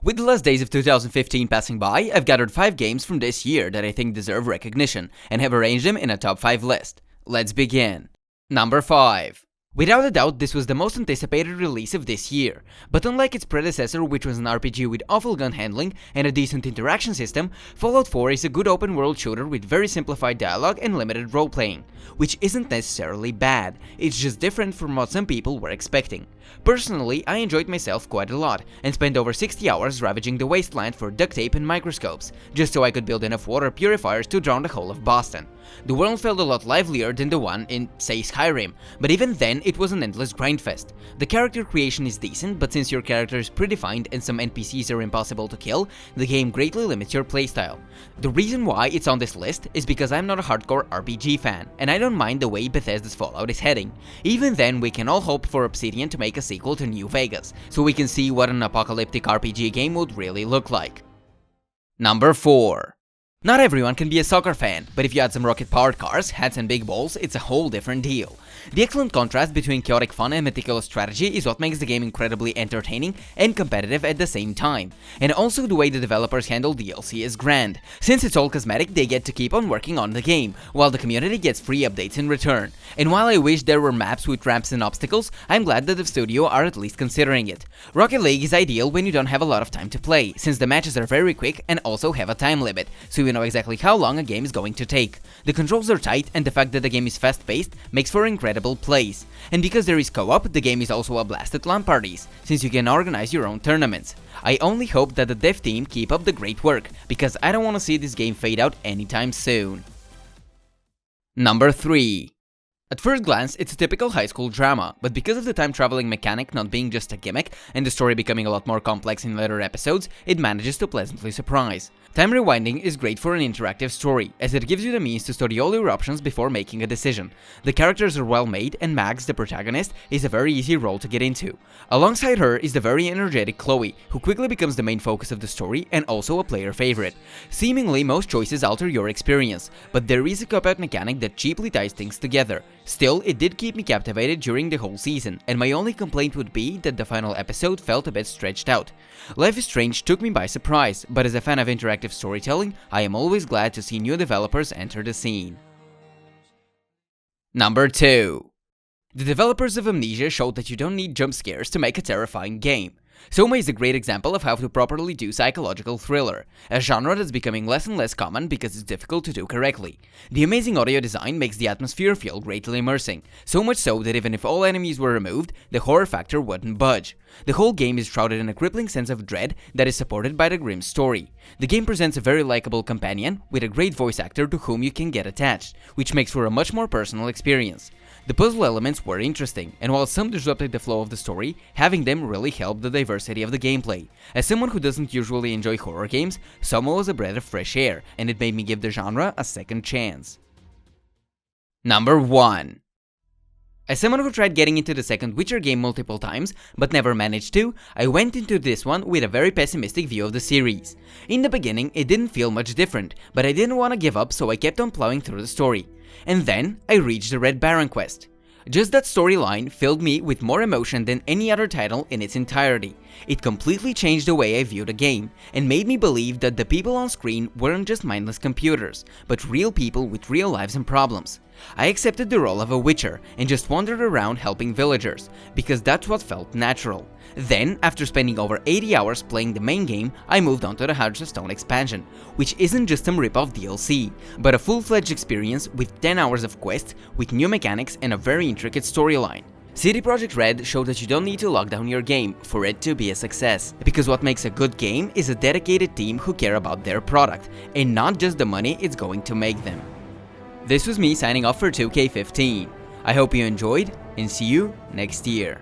With the last days of 2015 passing by, I've gathered 5 games from this year that I think deserve recognition, and have arranged them in a top 5 list. Let's begin. Number 5. Without a doubt, this was the most anticipated release of this year, but unlike its predecessor, which was an RPG with awful gun handling and a decent interaction system, Fallout 4 is a good open-world shooter with very simplified dialogue and limited role-playing, which isn't necessarily bad, it's just different from what some people were expecting. Personally, I enjoyed myself quite a lot, and spent over 60 hours ravaging the wasteland for duct tape and microscopes, just so I could build enough water purifiers to drown the whole of Boston. The world felt a lot livelier than the one in, say, Skyrim, but even then it was an endless grindfest. The character creation is decent, but since your character is predefined and some NPCs are impossible to kill, the game greatly limits your playstyle. The reason why it's on this list is because I'm not a hardcore RPG fan, and I don't mind the way Bethesda's Fallout is heading. Even then, we can all hope for Obsidian to make a sequel to New Vegas, so we can see what an apocalyptic RPG game would really look like. Number 4. Not everyone can be a soccer fan, but if you add some rocket-powered cars, hats and big balls, it's a whole different deal. The excellent contrast between chaotic fun and meticulous strategy is what makes the game incredibly entertaining and competitive at the same time. And also the way the developers handle DLC is grand. Since it's all cosmetic, they get to keep on working on the game, while the community gets free updates in return. And while I wish there were maps with ramps and obstacles, I'm glad that the studio are at least considering it. Rocket League is ideal when you don't have a lot of time to play, since the matches are very quick and also have a time limit, so you know exactly how long a game is going to take. The controls are tight, and the fact that the game is fast-paced makes for incredible plays. And because there is co-op, the game is also a blast at LAN parties, since you can organize your own tournaments. I only hope that the dev team keep up the great work, because I don't want to see this game fade out anytime soon. Number 3. At first glance, it's a typical high school drama, but because of the time-traveling mechanic not being just a gimmick, and the story becoming a lot more complex in later episodes, it manages to pleasantly surprise. Time rewinding is great for an interactive story, as it gives you the means to study all your options before making a decision. The characters are well made, and Max, the protagonist, is a very easy role to get into. Alongside her is the very energetic Chloe, who quickly becomes the main focus of the story and also a player favorite. Seemingly, most choices alter your experience, but there is a cop-out mechanic that cheaply ties things together. Still, it did keep me captivated during the whole season, and my only complaint would be that the final episode felt a bit stretched out. Life is Strange took me by surprise, but as a fan of interactive storytelling, I am always glad to see new developers enter the scene. Number 2. The developers of Amnesia showed that you don't need jump scares to make a terrifying game. Soma is a great example of how to properly do psychological thriller, a genre that's becoming less and less common because it's difficult to do correctly. The amazing audio design makes the atmosphere feel greatly immersing, so much so that even if all enemies were removed, the horror factor wouldn't budge. The whole game is shrouded in a crippling sense of dread that is supported by the grim story. The game presents a very likable companion with a great voice actor to whom you can get attached, which makes for a much more personal experience. The puzzle elements were interesting, and while some disrupted the flow of the story, having them really helped the diversity of the gameplay. As someone who doesn't usually enjoy horror games, Soma was a breath of fresh air, and it made me give the genre a second chance. Number 1. As someone who tried getting into the second Witcher game multiple times, but never managed to, I went into this one with a very pessimistic view of the series. In the beginning, it didn't feel much different, but I didn't want to give up, so I kept on plowing through the story. And then, I reached the Red Baron quest. Just that storyline filled me with more emotion than any other title in its entirety. It completely changed the way I viewed the game, and made me believe that the people on screen weren't just mindless computers, but real people with real lives and problems. I accepted the role of a Witcher, and just wandered around helping villagers, because that's what felt natural. Then, after spending over 80 hours playing the main game, I moved on to the Hearts of Stone expansion, which isn't just some rip-off DLC, but a full-fledged experience with 10 hours of quests, with new mechanics and a very intricate storyline. CD Projekt Red showed that you don't need to lock down your game for it to be a success, because what makes a good game is a dedicated team who care about their product, and not just the money it's going to make them. This was me signing off for 2K15. I hope you enjoyed, and see you next year.